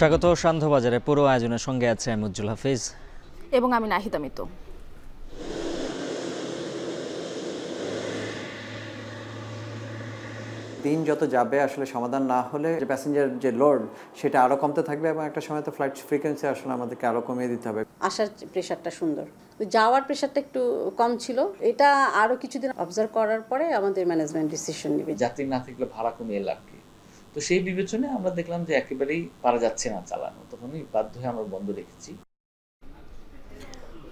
স্বাগত সান্ধ্যবাজারে পুরো আয়োজনের সঙ্গে আছে আমি উজ্জ্বল হাফিজ এবং আমি নাহিদা মিতু। দিন যত যাবে আসলে সমাধান না হলে যে প্যাসেঞ্জার যে লোড সেটা আরো কমতে থাকবে এবং একটা সময় তো ফ্লাইট ফ্রিকোয়েন্সি আসলে আমাদেরকে আরো কমিয়ে দিতে হবে। আসার প্রেশারটা সুন্দর, যাওয়ার প্রেশারটা একটু কম ছিল। এটা আরো কিছুদিন অবজার্ভ করার পরে আমাদের ম্যানেজমেন্ট ডিসিশন নেবে। যাত্রী না থাকলে ভাড়া কমিয়ে লাভ কি, তো সেই বিবেচনায় আমরা দেখলাম যে একেবারেই পারা যাচ্ছে না চালানো, তখনই বাধ্য হয়ে আমরা বন্ধ রেখেছি।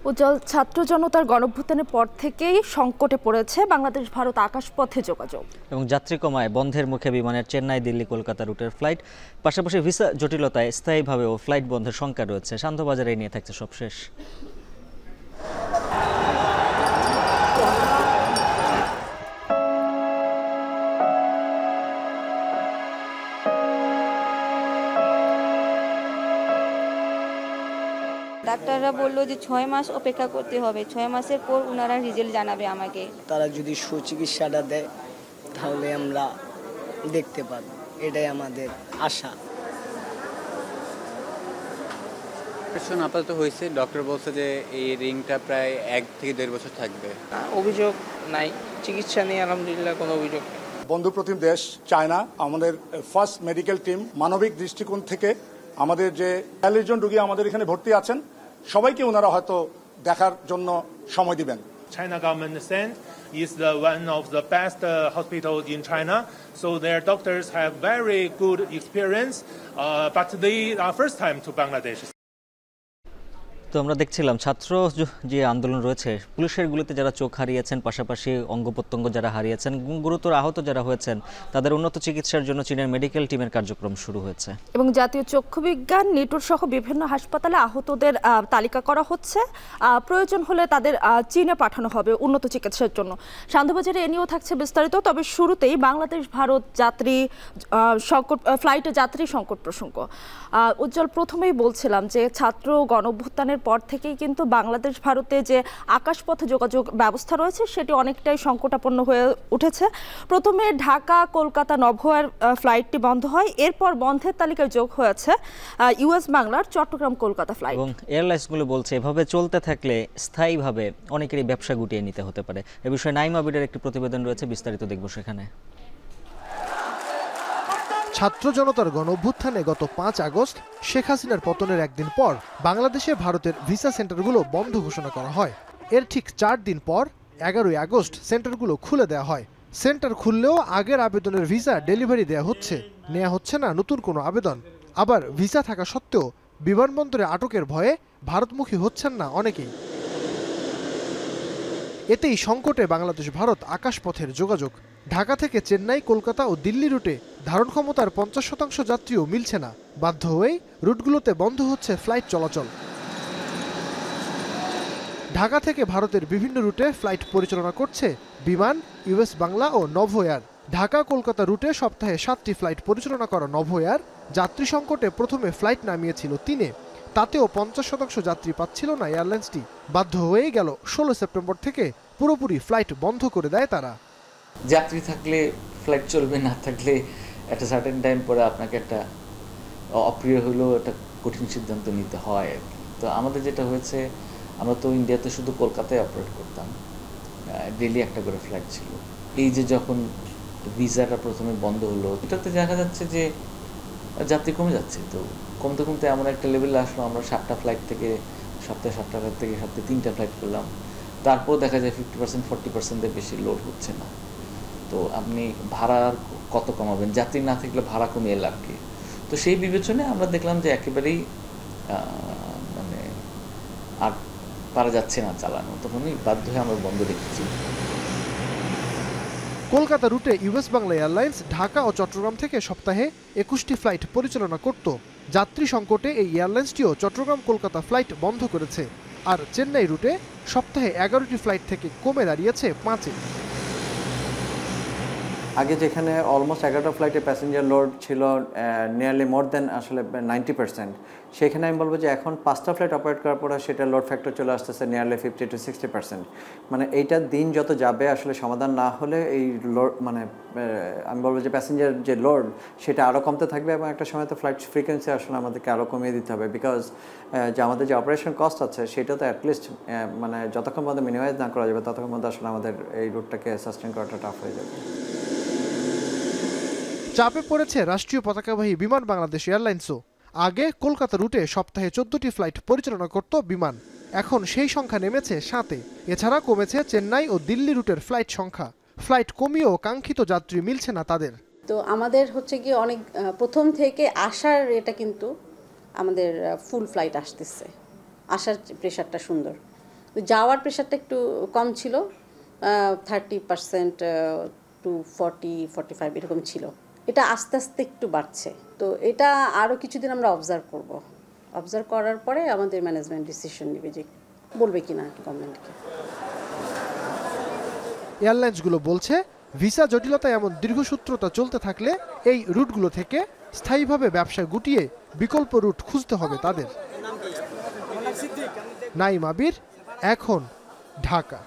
উজ্জ্বল, ছাত্র জনতার গণঅভ্যুত্থানের পর থেকেই সংকটে পড়েছে বাংলাদেশ ভারত আকাশপথে যোগাযোগ এবং যাত্রী কমায় বন্ধের মুখে বিমানের চেন্নাই দিল্লি কলকাতা রুটের ফ্লাইট, পাশাপাশি ভিসা জটিলতায় স্থায়ীভাবেও ফ্লাইট বন্ধের শঙ্কা রয়েছে। সান্ধ্যবাজারে নিয়ে থাকছে সবশেষ। ডাক্তাররা বললো যে 6 মাস অপেক্ষা করতে হবে, 6 মাসের পর ওনারা রেজাল্ট জানাবে আমাকে। তারা যদি সুচিকিৎসাটা দেয় তাহলে আমরা দেখতে পাব, এটাই আমাদের আশা। আপাতত হয়েছে, ডক্টর বলছে যে এই রিংটা প্রায় 1 থেকে 1.5 বছর থাকবে। অভিযোগ নাই, চিকিৎসা নিয়ে আলহামদুলিল্লাহ কোনো অভিযোগ নেই। বন্ধুপ্রতিম দেশ চায়না, আমাদের ফার্স্ট মেডিকেল টিম মানবিক দৃষ্টিকোণ থেকে আমাদের যে 40 জন রোগী আমাদের এখানে ভর্তি আছেন সবাইকে ওনারা হয়তো দেখার জন্য সময় দিবেন। China government is one of the best hospitals in China, so their doctors have very good experience, but they are first time to Bangladesh. তো আমরা দেখছিলাম ছাত্র যে আন্দোলন রয়েছে, পুলিশের গুলিতে যারা চোখ হারিয়েছেন, পাশাপাশি অঙ্গ প্রত্যঙ্গ যারা হারিয়েছেন, গুরুতর আহত যারা হয়েছেন, তাদের উন্নত চিকিৎসার জন্য চীনের মেডিকেল টিমের কার্যক্রম শুরু হয়েছে এবং জাতীয় চক্ষু বিজ্ঞান নেটওয়ার্ক সহ বিভিন্ন হাসপাতালে আহতদের তালিকা করা হচ্ছে। প্রয়োজন হলে তাদের চীনে পাঠানো হবে উন্নত চিকিৎসার জন্য। সান্ধ্যবাজারে এ নিয়েও থাকছে বিস্তারিত। তবে শুরুতেই বাংলাদেশ ভারত যাত্রী সংকট, ফ্লাইটে যাত্রী সংকট প্রসঙ্গ। উজ্জ্বল, প্রথমেই বলছিলাম যে ছাত্র গণঅভ্যুত্থানের পর থেকেই কিন্তু বাংলাদেশ ভারতে যে আকাশপথে যোগাযোগ ব্যবস্থা রয়েছে সেটি অনেকটাই সংকটাপন্ন হয়ে উঠেছে। প্রথমে ঢাকা কলকাতা নভোয়ার ফ্লাইটটি বন্ধ হয়, এরপর বন্ধের তালিকায় যোগ হয়েছে ইউএস বাংলার চট্টগ্রাম কলকাতা ফ্লাইট। এবং এয়ারলাইন্সগুলো বলছে এভাবে চলতে থাকলে স্থায়ীভাবে অনেকেরই ব্যবসা গুটিয়ে নিতে হতে পারে। এ বিষয়ে নাইম আবিরের একটি প্রতিবেদন রয়েছে, বিস্তারিত দেখব সেখানে। ছাত্র জনতার গণঅভ্যুত্থানে গত 5 আগস্ট শেখ হাসিনার পতনের একদিন পর বাংলাদেশে ভারতের ভিসা সেন্টারগুলো বন্ধ ঘোষণা করা হয়। এর ঠিক 4 দিন পর 11ই আগস্ট সেন্টারগুলো খুলে দেওয়া হয়। সেন্টার খুললেও আগের আবেদনের ভিসা ডেলিভারি নেওয়া হচ্ছে না নতুন কোনো আবেদন। আবার ভিসা থাকা সত্ত্বেও বিমানবন্দরে আটকের ভয়ে ভারতমুখী হচ্ছেন না অনেকেই। এতেই সংকটে বাংলাদেশ ভারত আকাশপথের যোগাযোগ। ঢাকা থেকে চেন্নাই কলকাতা ও দিল্লি রুটে ধারণ ক্ষমতার 50% যাত্রীও মিলছে না। বাধ্য হয়েই রুটগুলোতে বন্ধ হচ্ছে ফ্লাইট চলাচল। ঢাকা থেকে ভারতের বিভিন্ন রুটে ফ্লাইট পরিচালনা করছে বিমান, ইউএস বাংলা ও নভো এয়ার। ঢাকা কলকাতা রুটে সপ্তাহে 7টি ফ্লাইট পরিচালনা করা নভো এয়ার যাত্রী সংকটে প্রথমে ফ্লাইট নামিয়েছিল 3-এ, তাতেও 50% যাত্রী পাচ্ছিল না এয়ারলাইন্সটি। বাধ্য হয়েই গেল 16 সেপ্টেম্বর থেকে পুরোপুরি ফ্লাইট বন্ধ করে দেয় তারা। যাত্রী থাকলে ফ্লাইট চলবে, না থাকলে একটা সার্টেন টাইম পরে আপনাকে একটা অপ্রিয় হলেও একটা কঠিন সিদ্ধান্ত নিতে হয়। তো আমাদের যেটা হয়েছে, আমরা তো ইন্ডিয়াতে শুধু কলকাতায় অপারেট করতাম, ডেইলি একটা করে ফ্লাইট ছিল। এই যে যখন ভিসাটা প্রথমে বন্ধ হলো, এটাতে দেখা যাচ্ছে যে যাত্রী কমে যাচ্ছে। তো কমতে কমতে এমন একটা লেভেলে আসলো, আমরা 7টা ফ্লাইট থেকে সপ্তাহে 7টা ফ্লাইট থেকে সপ্তাহে 3টা ফ্লাইট করলাম। তারপর দেখা যায় 50% 40%-এর বেশি লোড হচ্ছে না। তো আপনি ভাড়া কত কমাবেন? যাত্রী না থাকলে ভাড়া কমিয়ে লাভ কি? তো সেই বিবেচনায় আমরা দেখলাম যে একেবারেই মানে আর পারা যাচ্ছে না চালানো, তখনই বাধ্য হয়ে আমরা বন্ধ রেখেছি। কলকাতা রুটে ইউএস বাংলা এয়ারলাইন্স ঢাকা ও চট্টগ্রাম থেকে সপ্তাহে 21টি ফ্লাইট পরিচালনা করত। যাত্রী সংকটে এই এয়ারলাইন্সটিও চট্টগ্রাম কলকাতা ফ্লাইট বন্ধ করেছে। আর চেন্নাই রুটে সপ্তাহে 11টি ফ্লাইট থেকে কমে দাঁড়িয়েছে 5-এ। আগে যেখানে অলমোস্ট 11টা ফ্লাইটে প্যাসেঞ্জার লোড ছিল নিয়ারলি মোর দেন আসলে 90%, সেখানে আমি বলবো যে এখন 5টা ফ্লাইট অপারেট করার পরে সেটা লোড ফ্যাক্টর চলে আসতেছে নিয়ারলি 50 to 60%। মানে এইটার দিন যত যাবে আসলে সমাধান না হলে এই লোড মানে আমি বলবো যে প্যাসেঞ্জার যে লোড সেটা আরও কমতে থাকবে এবং একটা সময় তো ফ্লাইট ফ্রিকোয়েন্সি আসলে আমাদেরকে আরও কমিয়ে দিতে হবে, বিকজ যে আমাদের যে অপারেশন কস্ট আছে সেটা তো অ্যাটলিস্ট মানে যতক্ষণ পর্যন্ত মিনিমাইজ না করা যাবে ততক্ষণ পর্যন্ত আসলে আমাদের এই রুটটাকে সাস্টেন করাটা টাফ হয়ে যাবে। চাপে পড়েছে রাষ্ট্রীয় পতাকাবাহী বিমান বাংলাদেশ এয়ারলাইন্সও। আগে কলকাতা রুটে সপ্তাহে 14টি ফ্লাইট পরিচালনা করত বিমান, এখন সেই সংখ্যা নেমেছে 7-এ। এছাড়া কমেছে চেন্নাই ও দিল্লি রুটের ফ্লাইট সংখ্যা। ফ্লাইট কমিয়েও কাঙ্ক্ষিত যাত্রী মিলছে না তাদের। তো আমাদের হচ্ছে কি অনেক প্রথম থেকে আসার এটা কিন্তু আমাদের ফুল ফ্লাইট আসতেছে, আসার প্রেশারটা সুন্দর, যাওয়ার প্রেশারটা একটু কম ছিল, 30% to 40-45 এরকম ছিল। এটা আস্তে আস্তে একটু বাড়ছে, তো এটা আরও কিছুদিন আমরা অবজার্ভ করব। অবজার্ভ করার পরে আমাদের ম্যানেজমেন্ট ডিসিশন নেবে যে বলবে কিনা গভর্নমেন্টকে। এয়ারলাইন্সগুলো বলছে ভিসা জটিলতা এমন দীর্ঘসূত্রতা চলতে থাকলে এই রুটগুলো থেকে স্থায়ীভাবে ব্যবসা গুটিয়ে বিকল্প রুট খুঁজতে হবে তাদের। নাইম আবির, এখন, ঢাকা।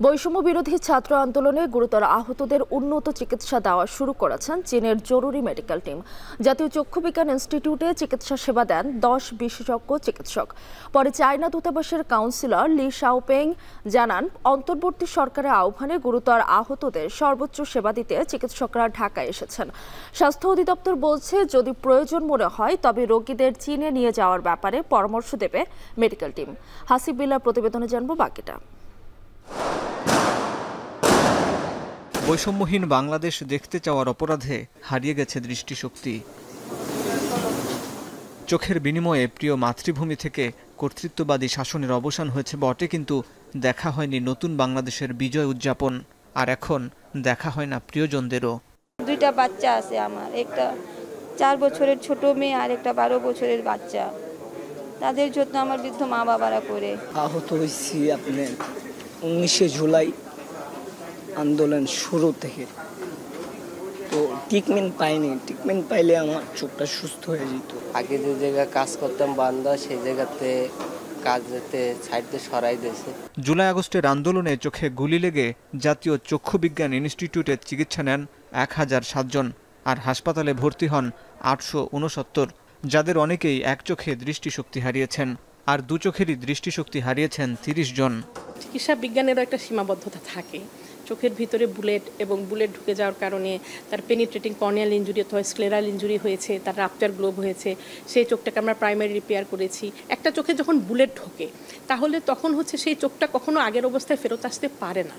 বৈষম্য বিরোধী ছাত্র আন্দোলনে গুরুতর আহতদের উন্নত চিকিৎসা দেওয়া শুরু করেছেন চীনের জরুরি মেডিকেল টিম। জাতীয় চক্ষু বিজ্ঞান ইনস্টিটিউটে চিকিৎসা সেবা দেন 10 বিশেষজ্ঞ চিকিৎসক। পরে চায়না দূতাবাসের কাউন্সিলর লি শাওপেং জানান, অন্তর্বর্তী সরকারের আহ্বানে গুরুতর আহতদের সর্বোচ্চ সেবা দিতে চিকিৎসকরা ঢাকায় এসেছেন। স্বাস্থ্য অধিদপ্তর বলছে, যদি প্রয়োজন মনে হয় তবে রোগীদের চীনে নিয়ে যাওয়ার ব্যাপারে পরামর্শ দেবে মেডিকেল টিম। হাসিব বিল্লার প্রতিবেদনে জানব বাকিটা। বৈষম্যহীন বাংলাদেশ দেখতে চাওয়ার অপরাধে হারিয়ে গেছে দৃষ্টিশক্তি। চোখের বিনিময়ে প্রিয় মাতৃভূমি থেকে কর্তৃত্ববাদী শাসনের অবসান হয়েছে বটে, কিন্তু দেখা হয়নি নতুন বাংলাদেশের বিজয় উদযাপন। আর এখন দেখা হয় না প্রিয়জনদেরও। 2টা বাচ্চা আছে আমার, একটা 4 বছরের ছোট মেয়ে আর একটা 12 বছরের বাচ্চা। তাদের যত্ন আমার বৃদ্ধ মা বাবারা করে। আহত হয়েছি আপনার 19শে জুলাই আন্দোলন শুরু থেকে, তো ট্রিটমেন্ট পাইনি। ট্রিটমেন্ট পাইলে আমার চোখটা সুস্থ হয়ে যেত। আগে যে জায়গায় কাজ করতাম বান্দা, সেই জায়গাতে কাজ যেতে সাইডে সরাই দিয়েছে। জুলাই আগস্টের আন্দোলনে চোখে গুলি লেগে জাতীয় চক্ষু বিজ্ঞান ইনস্টিটিউটে চিকিৎসা নেন 1007 জন, আর হাসপাতালে ভর্তি হন 869, যাদের অনেকেই এক চোখে দৃষ্টিশক্তি হারিয়েছেন, আর 2 চোখেরই দৃষ্টিশক্তি হারিয়েছেন 30 জন। চিকিৎসা বিজ্ঞানেরও একটা সীমাবদ্ধতা থাকে। চোখের ভিতরে বুলেট ঢুকে যাওয়ার কারণে তার পেনিট্রেটিং কর্নিয়াল ইনজুরি অথবা স্ক্লেরাল ইনজুরি হয়েছে, তার রাপচার গ্লোব হয়েছে, সেই চোখটাকে আমরা প্রাইমারি রিপেয়ার করেছি। একটা চোখে যখন বুলেট ঢোকে তাহলে তখন হচ্ছে সেই চোখটা কখনো আগের অবস্থায় ফেরত আসতে পারে না।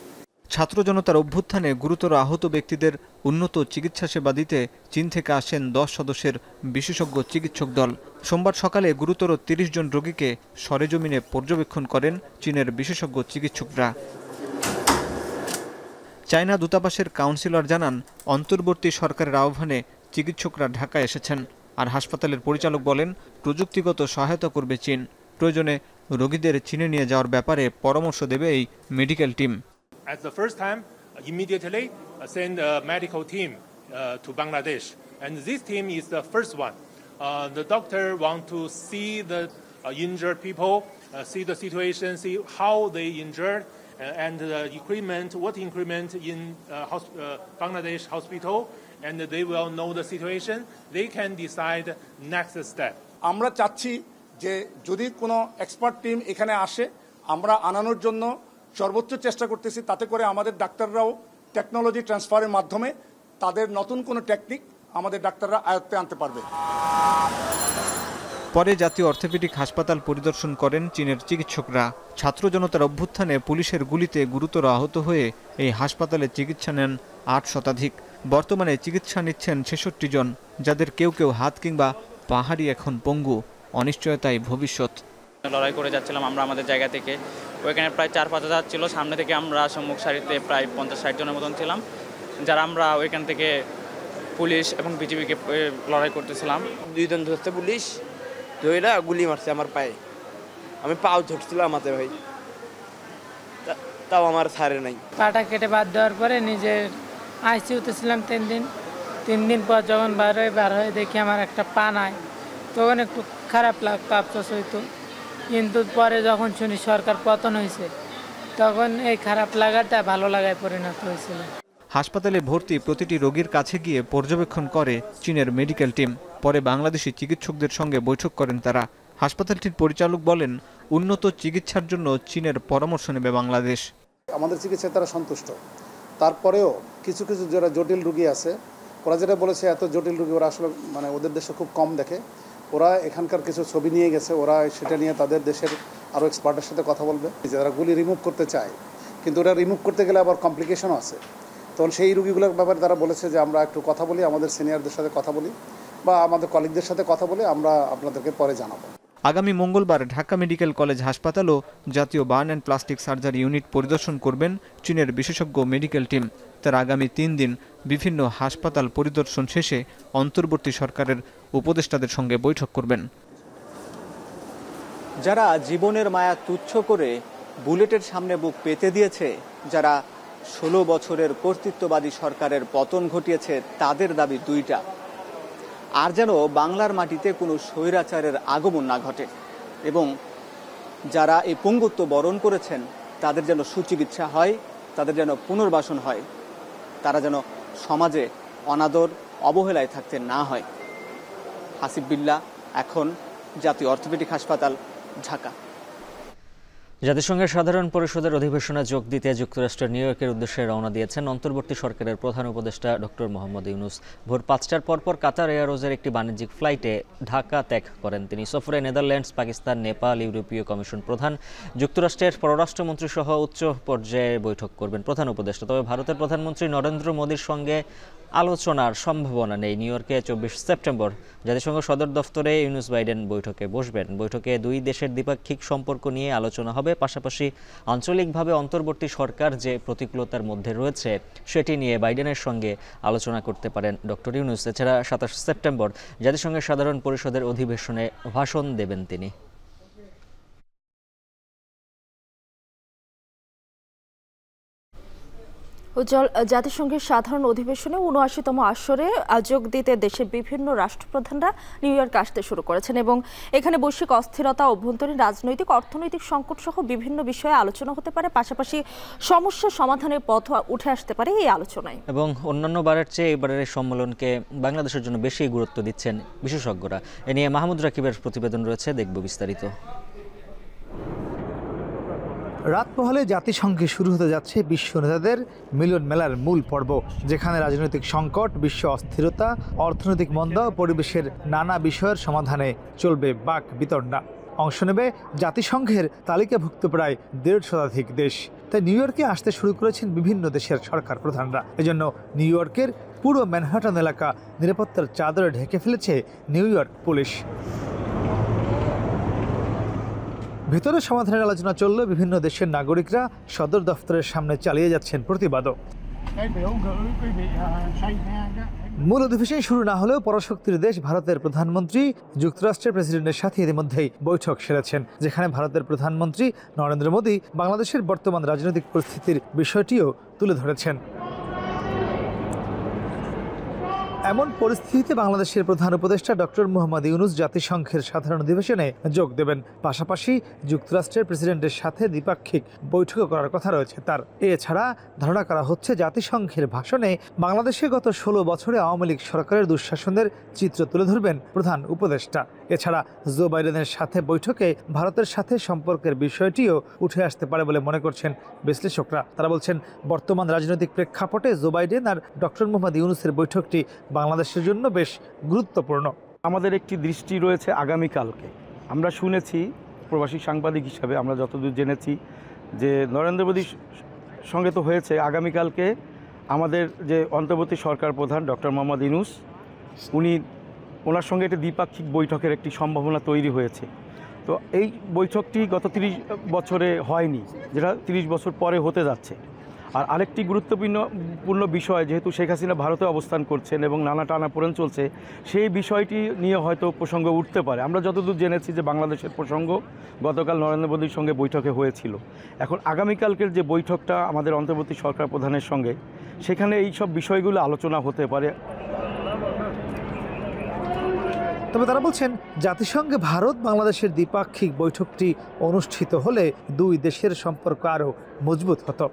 ছাত্র জনতার অভ্যুত্থানে গুরুতর আহত ব্যক্তিদের উন্নত চিকিৎসা সেবা দিতে চীন থেকে আসেন 10 সদস্যের বিশেষজ্ঞ চিকিৎসক দল। সোমবার সকালে গুরুতর 30 জন রোগীকে সরেজমিনে পর্যবেক্ষণ করেন চীনের বিশেষজ্ঞ চিকিৎসকরা। চায়না দূতাবাসের কাউন্সিলর জানান, অন্তর্বর্তী সরকারের আহ্বানে চিকিৎসকরা ঢাকায় এসেছেন, আর হাসপাতালের পরিচালক বলেন, প্রযুক্তিগত সহায়তা করবে চীন। প্রয়োজনে রোগীদের চীনে নিয়ে যাওয়ার ব্যাপারে পরামর্শ দেবে এই medical team. As the first time, immediately send a medical team to Bangladesh, and this team is the first one. The doctor want to see the injured people, see the situation, see how they injured, and the equipment, what equipment in Bangladesh hospital, and they will know the situation. They can decide next step. আমরা চাচ্ছি যে যদি কোনো expert team এখানে আসে, আমরা আনানোর জন্য সর্বোচ্চ চেষ্টা করতেছি, তাতে করে আমাদের ডাক্তাররাও টেকনোলজি ট্রান্সফারের মাধ্যমে তাদের নতুন কোনো টেকনিক আমাদের ডাক্তাররা আয়ত্তে আনতে পারবে। পরে জাতীয় অর্থোপেডিক হাসপাতাল পরিদর্শন করেন চীনের চিকিৎসকরা। ছাত্র জনতার অভ্যুত্থানে পুলিশের গুলিতে গুরুতর আহত হয়ে এই হাসপাতালে চিকিৎসা নেন 8 শতাধিক। বর্তমানে চিকিৎসা নিচ্ছেন 66 জন, যাদের কেউ কেউ হাত কিংবা পাহাড়ি এখন পঙ্গু। অনিশ্চয়তায় ভবিষ্যৎ। লড়াই করে যাচ্ছিলাম আমরা আমাদের জায়গা থেকে, ওইখানে প্রায় 4-5 হাজার ছিল। সামনে থেকে আমরা সম্মুখ সারিতে প্রায় 50-60 জনের মতন ছিলাম, যারা আমরা ওইখান থেকে পুলিশ এবং বিজিবিকে লড়াই করতেছিলাম। 2 জন ধরতে পুলিশ ধইরা গুলি মারছে আমার পায়ে, আমি পাও ঝুটছিলাম হাতে ভাই, তাও আমার ছাড়ে নাই। পাটা কেটে বাদ দেওয়ার পরে নিজের আইসিইউতে ছিলাম 3 দিন। 3 দিন পর যখন বার হয়ে দেখি আমার একটা পা নাই, তখন একটু খারাপ লাগতো, আফসোস হইতো। কিন্তু পরে যখন শুনি সরকার পতন হয়েছে, তখন এই খারাপ লাগাটা ভালো লাগায় পরিণত হয়েছিল। হাসপাতালে ভর্তি প্রতিটি রোগীর কাছে গিয়ে পর্যবেক্ষণ করে চীনের মেডিকেল টিম। পরে বাংলাদেশি চিকিৎসকদের সঙ্গে বৈঠক করেন তারা। হাসপাতালটির পরিচালক বলেন, উন্নত চিকিৎসার জন্য চীনের পরামর্শ নেবে বাংলাদেশ। আমাদের চিকিৎসায় তারা সন্তুষ্ট, তারপরেও কিছু কিছু যারা জটিল রোগী আছে, ওরা যেটা বলেছে এত জটিল রোগী ওরা আসলে মানে ওদের দেশে খুব কম দেখে। ওরা এখানকার কিছু ছবি নিয়ে গেছে, ওরা সেটা নিয়ে তাদের দেশের আরও এক্সপার্টের সাথে কথা বলবে। যারা গুলি রিমুভ করতে চায়, কিন্তু ওরা রিমুভ করতে গেলে আবার কমপ্লিকেশনও আছে, তখন সেই রোগীগুলোর ব্যাপারে তারা বলেছে যে আমরা একটু কথা বলি, আমাদের সিনিয়রদের সাথে কথা বলি বা আমাদের কলিগদের সাথে কথা বলে আমরা আপনাদেরকে পরে জানাবো। আগামী মঙ্গলবার ঢাকা মেডিকেল কলেজ হাসপাতাল ও জাতীয় burn and plastic surgery unit পরিদর্শন করবেন চীনের বিশেষজ্ঞ মেডিকেল টিম। তার আগামী 3 দিন বিভিন্ন হাসপাতাল পরিদর্শন শেষে অন্তর্বর্তী সরকারের উপদেষ্টাদের সঙ্গে বৈঠক করবেন। যারা জীবনের মায়া তুচ্ছ করে বুলেটের সামনে বুক পেতে দিয়েছে, যারা 16 বছরের কর্তৃত্ববাদী সরকারের পতন ঘটিয়েছে, তাদের দাবি দুইটা, আর যেন বাংলার মাটিতে কোনো স্বৈরাচারের আগমন না ঘটে এবং যারা এই পঙ্গুত্ব বরণ করেছেন তাদের যেন সুচিকিৎসা হয়, তাদের যেন পুনর্বাসন হয়, তারা যেন সমাজে অনাদর অবহেলায় থাকতে না হয়। হাসিব বিল্লাহ, এখন জাতীয় অর্থোপেডিক হাসপাতাল, ঢাকা। জাতিসংঘের সাধারণ পরিষদের অধিবেশনে যোগ দিতে যুক্তরাষ্ট্রের নিউ ইয়র্কের উদ্দেশ্যে রওনা দিয়েছেন অন্তর্বর্তী সরকারের প্রধান উপদেষ্টা ডক্টর মোহাম্মদ ইউনূস। ভোর 5টার পরপর কাতার এয়ারওয়েজের একটি বাণিজ্যিক ফ্লাইটে ঢাকা ত্যাগ করেন তিনি। সফরে নেদারল্যান্ডস, পাকিস্তান, নেপাল, ইউরোপীয় কমিশন প্রধান, যুক্তরাষ্ট্রের পররাষ্ট্রমন্ত্রী সহ উচ্চ পর্যায়ে বৈঠক করবেন প্রধান উপদেষ্টা। তবে ভারতের প্রধানমন্ত্রী নরেন্দ্র মোদীর সঙ্গে আলোচনার সম্ভাবনা নেই। নিউ ইয়র্কে 24 সেপ্টেম্বর জাতিসংঘ সদর দফতরে ইউনূস বাইডেন বৈঠকে বসবেন। বৈঠকে দুই দেশের দ্বিপাক্ষিক সম্পর্ক নিয়ে আলোচনা হবে, পাশাপাশি আঞ্চলিকভাবে অন্তর্বর্তী সরকার যে প্রতিকূলতার মধ্যে রয়েছে সেটি নিয়ে বাইডেনের সঙ্গে আলোচনা করতে পারেন ডক্টর ইউনূস। এছাড়া 27 সেপ্টেম্বর জাতিসংঘের সাধারণ পরিষদের অধিবেশনে ভাষণ দেবেন তিনি। উজ্জ্বল, জাতিসংঘের সাধারণ অধিবেশনে ৭৯তম আসরে যোগ দিতে দেশের বিভিন্ন রাষ্ট্রপ্রধানরা নিউ ইয়র্ক আসতে শুরু করেছেন এবং এখানে বৈশ্বিক অস্থিরতা, অভ্যন্তরীণ রাজনৈতিক, অর্থনৈতিক সংকট সহ বিভিন্ন বিষয়ে আলোচনা হতে পারে, পাশাপাশি সমস্যা সমাধানের পথ উঠে আসতে পারে এই আলোচনায়। এবং অন্যান্য বারের চেয়ে এবারের এই সম্মেলনকে বাংলাদেশের জন্য বেশি গুরুত্ব দিচ্ছেন বিশেষজ্ঞরা। এ নিয়ে মাহমুদ রাকিবের প্রতিবেদন রয়েছে, দেখব বিস্তারিত। রাত পোহালে জাতিসংঘে শুরু হতে যাচ্ছে বিশ্ব নেতাদের মিলন মেলার মূল পর্ব, যেখানে রাজনৈতিক সংকট, বিশ্ব অস্থিরতা, অর্থনৈতিক মন্দা ও পরিবেশের নানা বিষয়ের সমাধানে চলবে বাক বিতণ্ডা। অংশ নেবে জাতিসংঘের তালিকাভুক্ত প্রায় 1.5 শতাধিক দেশ। তাই নিউ ইয়র্কে আসতে শুরু করেছেন বিভিন্ন দেশের সরকার প্রধানরা। এজন্য নিউ ইয়র্কের পুরো ম্যানহাটন এলাকা নিরাপত্তার চাদরে ঢেকে ফেলেছে নিউ ইয়র্ক পুলিশ। ভিতরে সমাধানের আলোচনা চললে বিভিন্ন দেশের নাগরিকরা সদর দফতরের সামনে চালিয়ে যাচ্ছেন প্রতিবাদও। মূল অধিবেশন শুরু না হলেও পরাশক্তির দেশ ভারতের প্রধানমন্ত্রী যুক্তরাষ্ট্রের প্রেসিডেন্টের সাথে ইতিমধ্যেই বৈঠক সেরেছেন, যেখানে ভারতের প্রধানমন্ত্রী নরেন্দ্র মোদী বাংলাদেশের বর্তমান রাজনৈতিক পরিস্থিতির বিষয়টিও তুলে ধরেছেন। এমন পরিস্থিতিতে বাংলাদেশের প্রধান উপদেষ্টা ডক্টর মোহাম্মদ ইউনূস জাতিসংঘের সাধারণ অধিবেশনে যোগ দেবেন, পাশাপাশি যুক্তরাষ্ট্রের প্রেসিডেন্টের সাথে দ্বিপাক্ষিক বৈঠক করার কথা রয়েছে তার। এছাড়া ধারণা করা হচ্ছে জাতিসংঘের ভাষণে বাংলাদেশে গত 16 বছরে আওয়ামী লীগ সরকারের দুঃশাসনের চিত্র তুলে ধরবেন প্রধান উপদেষ্টা। এছাড়া জো বাইডেনের সাথে বৈঠকে ভারতের সাথে সম্পর্কের বিষয়টিও উঠে আসতে পারে বলে মনে করছেন বিশ্লেষকরা। তারা বলছেন, বর্তমান রাজনৈতিক প্রেক্ষাপটে জো বাইডেন আর ডক্টর মোহাম্মদ ইউনূসের বৈঠকটি বাংলাদেশের জন্য বেশ গুরুত্বপূর্ণ। আমাদের একটি দৃষ্টি রয়েছে আগামীকালকে। আমরা শুনেছি, প্রবাসী সাংবাদিক হিসাবে আমরা যতদূর জেনেছি, যে নরেন্দ্র মোদীর সঙ্গে তো হয়েছে, আগামীকালকে আমাদের যে অন্তর্বর্তী সরকার প্রধান ডক্টর মোহাম্মদ ইউনূস, ওনার সঙ্গে একটি দ্বিপাক্ষিক বৈঠকের একটি সম্ভাবনা তৈরি হয়েছে। তো এই বৈঠকটি গত 30 বছরে হয়নি, যেটা 30 বছর পরে হতে যাচ্ছে। আর আরেকটি গুরুত্বপূর্ণ বিষয়, যেহেতু শেখ হাসিনা ভারতে অবস্থান করছেন এবং নানা টানাপোড়েন চলছে, সেই বিষয়টি নিয়ে হয়তো প্রসঙ্গ উঠতে পারে। আমরা যতদূর জেনেছি যে বাংলাদেশের প্রসঙ্গ গতকাল নরেন্দ্র মোদীর সঙ্গে বৈঠকে হয়েছিল। এখন আগামীকালকের যে বৈঠকটা আমাদের অন্তর্বর্তী সরকার প্রধানের সঙ্গে, সেখানে এই সব বিষয়গুলো আলোচনা হতে পারে। তবে তারা বলছেন জাতিসংঘে ভারত বাংলাদেশের দ্বিপাক্ষিক বৈঠকটি অনুষ্ঠিত হলে দুই দেশের সম্পর্ক আরও মজবুত হতো।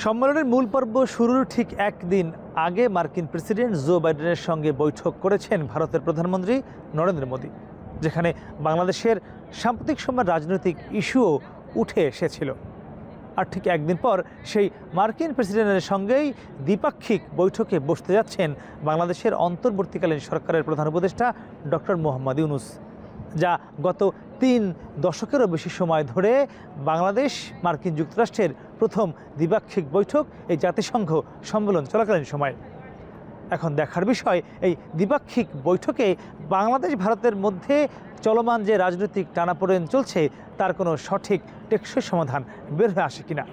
সম্মেলনের মূল পর্ব শুরুর ঠিক একদিন আগে মার্কিন প্রেসিডেন্ট জো বাইডেনের সঙ্গে বৈঠক করেছেন ভারতের প্রধানমন্ত্রী নরেন্দ্র মোদী, যেখানে বাংলাদেশের সাম্প্রতিক সময়ের রাজনৈতিক ইস্যুও উঠে এসেছিল। আর ঠিক একদিন পর সেই মার্কিন প্রেসিডেন্টের সঙ্গেই দ্বিপাক্ষিক বৈঠকে বসতে যাচ্ছেন বাংলাদেশের অন্তর্বর্তীকালীন সরকারের প্রধান উপদেষ্টা ডক্টর মোহাম্মদ ইউনূস, যা গত 3 দশকেরও বেশি সময় ধরে বাংলাদেশ মার্কিন যুক্তরাষ্ট্রের প্রথম দ্বিপাক্ষিক বৈঠক এই জাতিসংঘ সম্মেলন চলাকালীন সময়। এখন দেখার বিষয় এই দ্বিপাক্ষিক বৈঠকে বাংলাদেশ ভারতের মধ্যে চলমান যে রাজনৈতিক টানাপোড়েন চলছে তার কোনো সঠিক টেকসই সমাধান বের হয়ে আসে কিনা।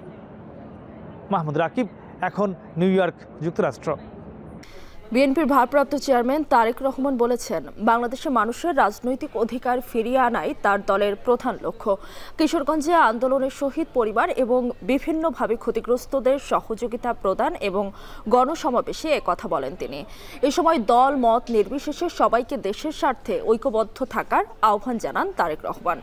মাহমুদ রাকিব, এখন নিউ ইয়র্ক, যুক্তরাষ্ট্র। বিএনপির ভারপ্রাপ্ত চেয়ারম্যান তারেক রহমান বলেছেন, বাংলাদেশের মানুষের রাজনৈতিক অধিকার ফিরিয়ে আনাই তার দলের প্রধান লক্ষ্য। কিশোরগঞ্জে আন্দোলনের শহীদ পরিবার এবং বিভিন্নভাবে ক্ষতিগ্রস্তদের সহযোগিতা প্রদান এবং গণসমাবেশে একথা বলেন তিনি। এ সময় দল মত নির্বিশেষে সবাইকে দেশের স্বার্থে ঐক্যবদ্ধ থাকার আহ্বান জানান তারেক রহমান।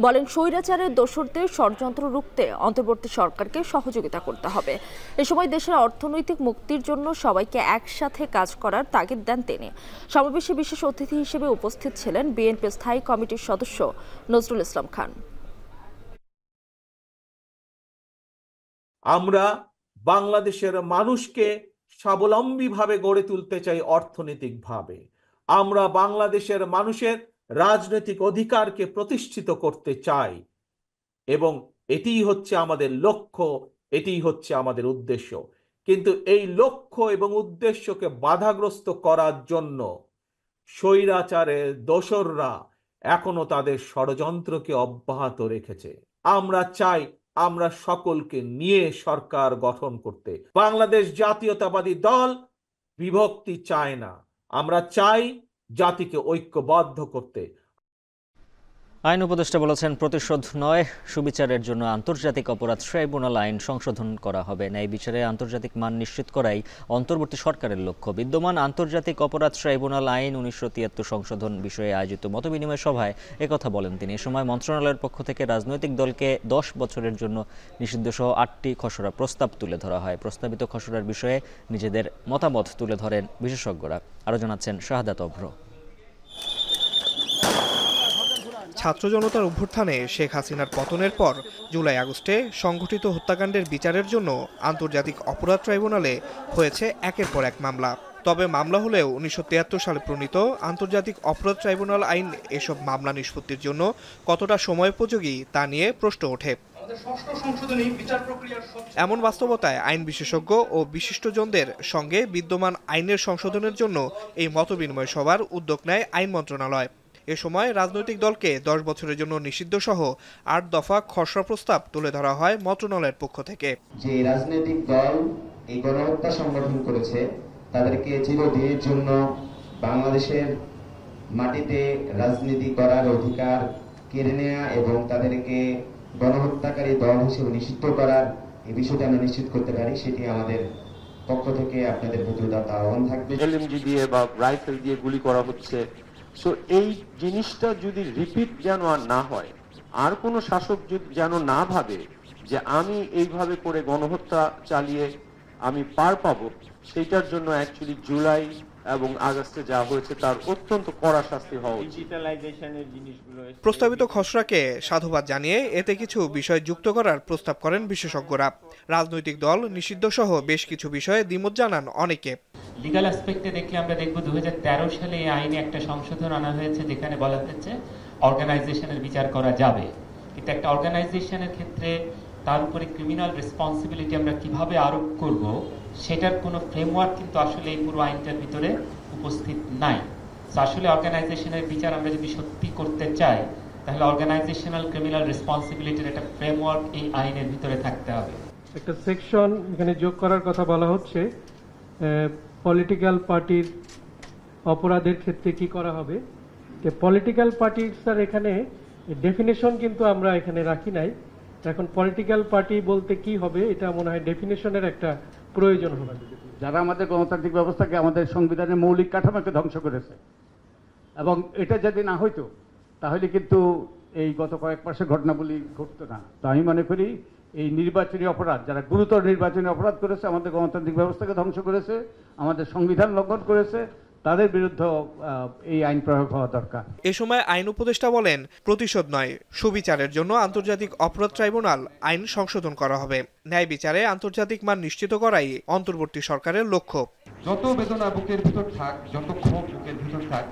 বলেন, স্বৈরাচারের দোসরদের ষড়যন্ত্র রুখতে অন্তর্বর্তী সরকারকে সহযোগিতা করতে হবে। এ সময় দেশের অর্থনৈতিক মুক্তির জন্য সবাইকে একসাথে কাজ করার তাগিদ দেন তিনি। সমাবেশে বিশেষ অতিথি হিসেবে উপস্থিত ছিলেন বিএনপি স্থায়ী কমিটির সদস্য নজরুল ইসলাম খান। আমরা বাংলাদেশের মানুষকে স্বাবলম্বীভাবে গড়ে তুলতে চাই অর্থনৈতিকভাবে। আমরা বাংলাদেশের মানুষের রাজনৈতিক অধিকারকে প্রতিষ্ঠিত করতে চাই এবং এটিই হচ্ছে আমাদের লক্ষ্য, এটিই হচ্ছে আমাদের উদ্দেশ্য। কিন্তু এই লক্ষ্য এবং উদ্দেশ্যকে বাধাগ্রস্ত করার জন্য স্বৈরাচারের দোসররা এখনো তাদের ষড়যন্ত্রকে অব্যাহত রেখেছে। আমরা চাই আমরা সকলকে নিয়ে সরকার গঠন করতে। বাংলাদেশ জাতীয়তাবাদী দল বিভক্তি চায় না, আমরা চাই জাতিকে ঐক্যবদ্ধ করতে। আইন উপদেষ্টা বলেছেন, প্রতিশোধ নয়, সুবিচারের জন্য আন্তর্জাতিক অপরাধ ট্রাইব্যুনাল আইন সংশোধন করা হবে। ন্যায় বিচারে আন্তর্জাতিক মান নিশ্চিত করাই অন্তর্বর্তী সরকারের লক্ষ্য। বিদ্যমান আন্তর্জাতিক অপরাধ ট্রাইব্যুনাল আইন 1973 সংশোধন বিষয়ে আয়োজিত মতবিনিময় সভায় একথা বলেন তিনি। এ সময় মন্ত্রণালয়ের পক্ষ থেকে রাজনৈতিক দলকে 10 বছরের জন্য নিষিদ্ধ সহ 8টি খসড়া প্রস্তাব তুলে ধরা হয়। প্রস্তাবিত খসড়ার বিষয়ে নিজেদের মতামত তুলে ধরেন বিশেষজ্ঞরা। আরও জানাচ্ছেন শাহাদাত অভ্র। ছাত্র জনতার অভ্যুত্থানে শেখ হাসিনার পতনের পর জুলাই আগস্টে সংঘটিত হত্যাকাণ্ডের বিচারের জন্য আন্তর্জাতিক অপরাধ ট্রাইব্যুনালে হয়েছে একের পর এক মামলা। তবে মামলা হলেও 1973 সালে প্রণীত আন্তর্জাতিক অপরাধ ট্রাইব্যুনাল আইন এসব মামলা নিষ্পত্তির জন্য কতটা সময়োপযোগী তা নিয়ে প্রশ্ন ওঠে। এমন বাস্তবতায় আইন বিশেষজ্ঞ ও বিশিষ্টজনদের সঙ্গে বিদ্যমান আইনের সংশোধনের জন্য এই মতবিনিময় সভার উদ্যোগ নেয় আইন মন্ত্রণালয়। এ সময় রাজনৈতিক দলকে 10 বছরের জন্য নিষিদ্ধ সহ 8 দফা খসড়া প্রস্তাব তুলে ধরা হয় মন্ত্রণালয়ের পক্ষ থেকে। যে রাজনৈতিক দল এই গণহত্যা সংগঠন করেছে তাদেরকে চিরদিনের জন্য বাংলাদেশের মাটিতে রাজনীতি করার অধিকার কেড়ে নেওয়া এবং তাদেরকে গণহত্যাকারী দল হিসেবে নিষিদ্ধ করার এই বিষয়টা আমরা নিশ্চিত করতে পারি, সেটি আমাদের পক্ষ থেকে আপনাদের প্রতি আহ্বান থাকবে। এলএমজি দিয়ে বা রাইফেল দিয়ে গুলি করা হচ্ছে, সো এই জিনিসটা যদি রিপিট যেন আর না হয়, আর কোনো শাসক যেন না ভাবে যে আমি এইভাবে করে গণহত্যা চালিয়ে আমি পার পাবো, সেইটার জন্য অ্যাকচুয়ালি জুলাই এবং আগস্টে যা হয়েছে তার অত্যন্ত কড়া শাস্তি হওয়া উচিত। ডিজিটালাইজেশনের জিনিসগুলো প্রস্তাবিত খসড়াকে সাধুবাদ জানিয়ে এতে কিছু বিষয় যুক্ত করার প্রস্তাব করেন বিশেষজ্ঞরা। রাজনৈতিক দল নিষিদ্ধ সহ বেশ কিছু বিষয়ে দ্বিমত জানান অনেকে। লিগ্যাল অ্যাসপেক্টে দেখলে আমরা দেখব 2013 সালে এই আইনে একটা সংশোধন আনা হয়েছে যেখানে বলা হচ্ছে অর্গানাইজেশনের বিচার করা যাবে, কিন্তু একটা অর্গানাইজেশনের ক্ষেত্রে তার উপরে ক্রিমিনাল রেসপন্সিবিলিটি আমরা কিভাবে আরোপ করব সেটার কোনো ফ্রেমওয়ার্ক কিন্তু আসলে এই পুরো আইনটার ভিতরে উপস্থিত নাই। আসলে অর্গানাইজেশনের বিচার আমরা যদি সত্যি করতে চাই তাহলে অর্গানাইজেশনাল ক্রিমিনাল রেসপন্সিবিলিটির একটা ফ্রেমওয়ার্ক এই আইনের ভিতরে থাকতে হবে। একটা সেকশন এখানে যোগ করার কথা বলা হচ্ছে, পলিটিক্যাল পার্টির অপরাধের ক্ষেত্রে কি করা হবে। পলিটিক্যাল পার্টির স্যার এখানে ডেফিনেশন কিন্তু আমরা এখানে রাখি নাই। এখন পলিটিক্যাল পার্টি বলতে কি হবে এটা মনে হয় ডেফিনেশনের একটা প্রয়োজন হবে। যারা আমাদের গণতান্ত্রিক ব্যবস্থাকে, আমাদের সংবিধানের মৌলিক কাঠামোকে ধ্বংস করেছে, এবং এটা যদি না হইতো তাহলে কিন্তু এই গত কয়েক মাসের ঘটনাবলী ঘটতো না। তো আমি মনে করি এই নির্বাচনী অপরাধ, যারা গুরুতর নির্বাচনী অপরাধ করেছে, আমাদের গণতান্ত্রিক ব্যবস্থাকে ধ্বংস করেছে, আমাদের সংবিধান লঙ্ঘন করেছে, তাদের বিরুদ্ধে এই আইন প্রয়োগ হওয়া দরকার। এ সময় আইন উপদেষ্টা বলেন, প্রতিশোধ নয়, সুবিচারের জন্য আন্তর্জাতিক অপরাধ ট্রাইব্যুনাল আইন সংশোধন করা হবে। ন্যায় বিচারে আন্তর্জাতিক মান নিশ্চিত করাই অন্তর্বর্তী সরকারের লক্ষ্য। যত বেদনা বুকের ভিতর থাক, যত ক্ষোভ বুকের ভিতর থাক,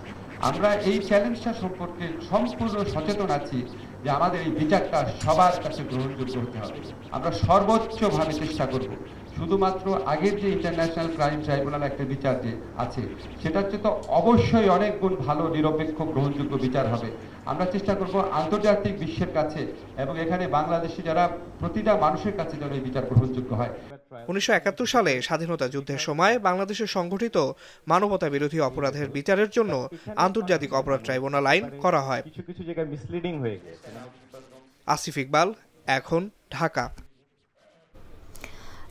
আমরা এই চ্যালেঞ্জটা সম্পর্কে সম্পূর্ণ সচেতন আছি যে আমাদের এই বিচারটা সবার কাছে গ্রহণযোগ্য হতে হবে। আমরা সর্বোচ্চভাবে চেষ্টা করব। শুধুমাত্র আগের যে ইন্টারন্যাশনাল ক্রাইম ট্রাইব্যুনাল একটা বিচার যে আছে, সেটা হচ্ছে তো অবশ্যই অনেক গুণ ভালো, নিরপেক্ষ, গ্রহণযোগ্য বিচার হবে। আমরা চেষ্টা করব আন্তর্জাতিক বিশ্বের কাছে এবং এখানে বাংলাদেশে যারা প্রতিটা মানুষের কাছে যেন এই বিচার গ্রহণযোগ্য হয়। 1971 সালে স্বাধীনতা যুদ্ধের সময় বাংলাদেশে সংঘটিত মানবতা বিরোধী অপরাধের বিচারের জন্য আন্তর্জাতিক অপরাধ ট্রাইব্যুনাল আইন করা হয়। কিছু জায়গায় মিসলিডিং হয়ে গেছে। আসিফ ইকবাল, এখন, ঢাকা।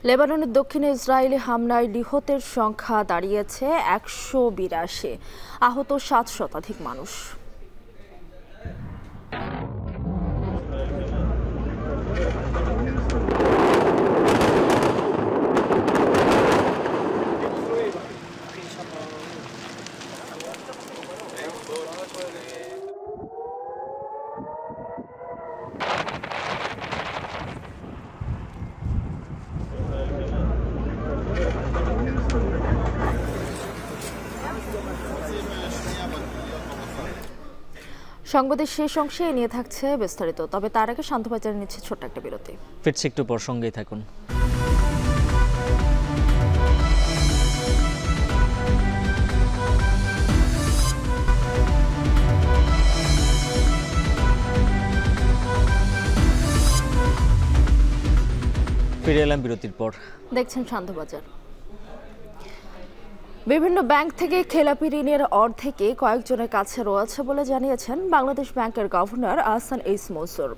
লেবাননের দক্ষিণে ইসরায়েলি হামলায় নিহতের সংখ্যা দাঁড়িয়েছে 182, আহত 7 শতাধিক মানুষ। সংবাদের শেষ অংশে নিয়ে থাকছে বিস্তারিত, তবে তার আগে শান্তবাজারে নিচ্ছে ছোট্ট একটা বিরতি। ফিরছি একটু পর, সঙ্গেই থাকুন। ফিরে এলাম বিরতির পর। দেখছেন শান্তবাজার। বিভিন্ন ব্যাংক থেকে খেলাপি ঋণের অর্ধেকে কয়েকজনের কাছে রয়েছে বলে জানিয়েছেন বাংলাদেশ ব্যাংকের গভর্নর আহসান এইস মনসুর।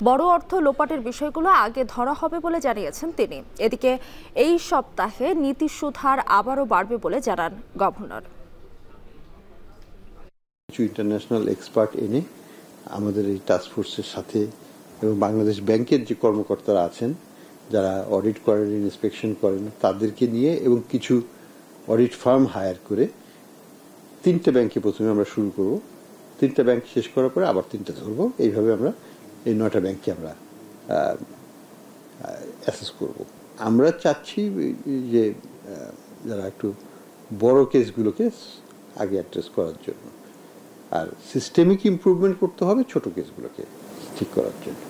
বড় অর্থ লোপাটের বিষয়গুলো আগে ধরা হবে বলে জানিয়েছেন তিনি। এদিকে এই সপ্তাহে নীতি সুদ হার আবারও বাড়বে বলে জানান গভর্নর। কিছু ইন্টারন্যাশনাল এক্সপার্ট এনে আমাদের এই টাস্কফোর্সের সাথে এবং বাংলাদেশ ব্যাংকের যে কর্মকর্তারা আছেন, যারা অডিট করেন, ইন্সপেকশন করেন, তাদেরকে নিয়ে এবং কিছু অডিট ফার্ম হায়ার করে 3টে ব্যাংকে প্রথমে আমরা শুরু করব। 3টে ব্যাংক শেষ করার পরে আবার 3টে ধরবো। এইভাবে আমরা এই 9টা ব্যাংকে আমরা অ্যাসেস করব। আমরা চাচ্ছি যে যারা একটু বড় কেসগুলোকে আগে অ্যাড্রেস করার জন্য, আর সিস্টেমিক ইমপ্রুভমেন্ট করতে হবে ছোট কেসগুলোকে ঠিক করার জন্য।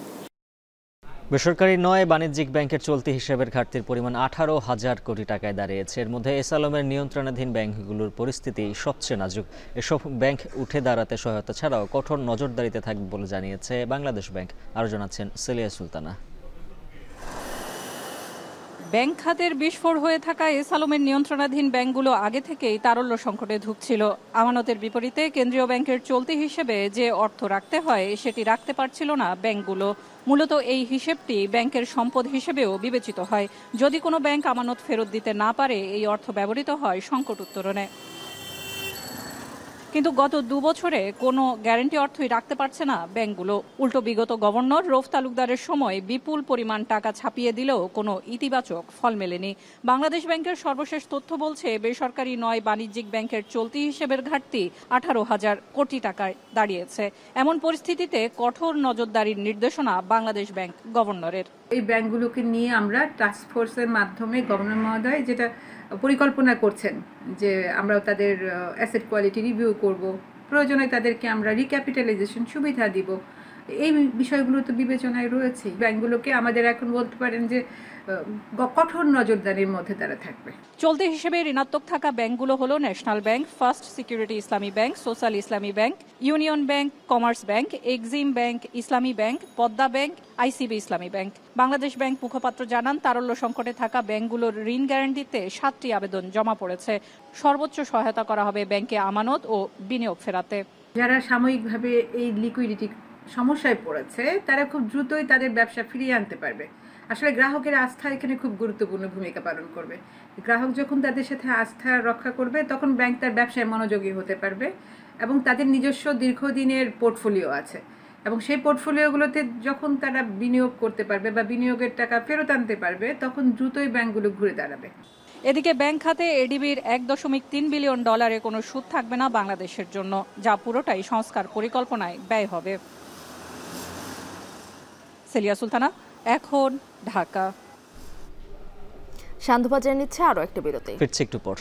বেসরকারি 9 বাণিজ্যিক ব্যাংকের চলতি হিসাবের ঘাটতির পরিমাণ 18,000 কোটি টাকায় দাঁড়িয়েছে। এর মধ্যে এস আলমের নিয়ন্ত্রণাধীন ব্যাংকগুলোর পরিস্থিতি সবচেয়ে নাজুক। এসব ব্যাংক উঠে দাঁড়াতে সহায়তা ছাড়াও কঠোর নজরদারিতে থাকবে বলে জানিয়েছে বাংলাদেশ ব্যাংক। আরও জানাচ্ছেন সেলিয়া সুলতানা। ব্যাংক খাতের বিস্ফোর হয়ে থাকা এস আলমের নিয়ন্ত্রণাধীন ব্যাংকগুলো আগে থেকেই তারল্য সংকটে ধুঁকছিল। আমানতের বিপরীতে কেন্দ্রীয় ব্যাংকের চলতি হিসেবে যে অর্থ রাখতে হয় সেটি রাখতে পারছিল না ব্যাংকগুলো। মূলত এই হিসেবটি ব্যাংকের সম্পদ হিসেবেও বিবেচিত হয়। যদি কোনো ব্যাংক আমানত ফেরত দিতে না পারে, এই অর্থ ব্যবহৃত হয় সংকট উত্তরণে। কিন্তু গত 2 বছরে কোনো গ্যারান্টি অর্থই রাখতে পারছে না ব্যাংকগুলো। উল্টো বিগত গভর্নর রৌফ তালুকদারের সময় বিপুল পরিমাণ টাকা ছাপিয়ে দিলেও কোনো ইতিবাচক ফল মেলেনি। বাংলাদেশ ব্যাংকের সর্বশেষ তথ্য বলছে বেসরকারি 9 বাণিজ্যিক ব্যাংকের চলতি হিসেবের ঘাটতি 18,000 কোটি টাকায় দাঁড়িয়েছে। এমন পরিস্থিতিতে কঠোর নজরদারির নির্দেশনা বাংলাদেশ ব্যাংক গভর্নরের। এই ব্যাংকগুলোকে নিয়ে আমরা টাস্ক ফোর্সের মাধ্যমে গভর্নর মহোদয় যেটা পরিকল্পনা করছেন যে আমরা তাদের অ্যাসেট কোয়ালিটি রিভিউ করব, প্রয়োজনে তাদেরকে আমরা রিক্যাপিটালাইজেশন সুবিধা দিব, এই বিষয়গুলো তো বিবেচনায় রয়েছে। ব্যাংকগুলোকে আমাদের এখন বলতে পারেন যে কঠোর নজরদারির মধ্যে তারা থাকবে। চলতি হিসেবে ঋণাত্মক থাকা ব্যাংকগুলো হলো ন্যাশনাল ব্যাংক, ফার্স্ট সিকিউরিটি ইসলামী ব্যাংক, সোশ্যাল ইসলামী bank, union bank, commerce bank, Exim bank, ইসলামী ব্যাংক, পদ্মা ব্যাংক, আইসিবি ইসলামী ব্যাংক। বাংলাদেশ ব্যাংক মুখপাত্র জানান, তারল্য সংকটে থাকা ব্যাংকগুলোর ঋণ গ্যারান্টিতে 7টি আবেদন জমা পড়েছে। সর্বোচ্চ সহায়তা করা হবে ব্যাংকে আমানত ও বিনিয়োগ ফেরাতে। যারা সাময়িকভাবে এই লিকুইডিটি সমস্যায় পড়েছে তারা খুব দ্রুতই তাদের ব্যবসা ফিরিয়ে আনতে পারবে। আসলে গ্রাহকের আস্থা এখানে খুব গুরুত্বপূর্ণ ভূমিকা পালন করবে। গ্রাহক যখন তাদের সাথে আস্থা রক্ষা করবে তখন ব্যাংক তার ব্যবসায় মনোযোগী হতে পারবে এবং তাদের নিজস্ব দীর্ঘদিনের পোর্টফোলিও আছে, এবং সেই পোর্টফোলিওগুলোতে যখন তারা বিনিয়োগ করতে পারবে বা বিনিয়োগের টাকা ফেরত আনতে পারবে, তখন দ্রুতই ব্যাংকগুলো ঘুরে দাঁড়াবে। এদিকে ব্যাংক খাতে এডিবির $1.3 বিলিয়ন কোনো সুদ থাকবে না বাংলাদেশের জন্য, যা পুরোটাই সংস্কার পরিকল্পনায় ব্যয় হবে। সেলিয়া সুলতানা, এখন, ঢাকা। সান্ধ্যবাজার নিচ্ছে আরো একটা বিরতি, ফিরছি একটু পর।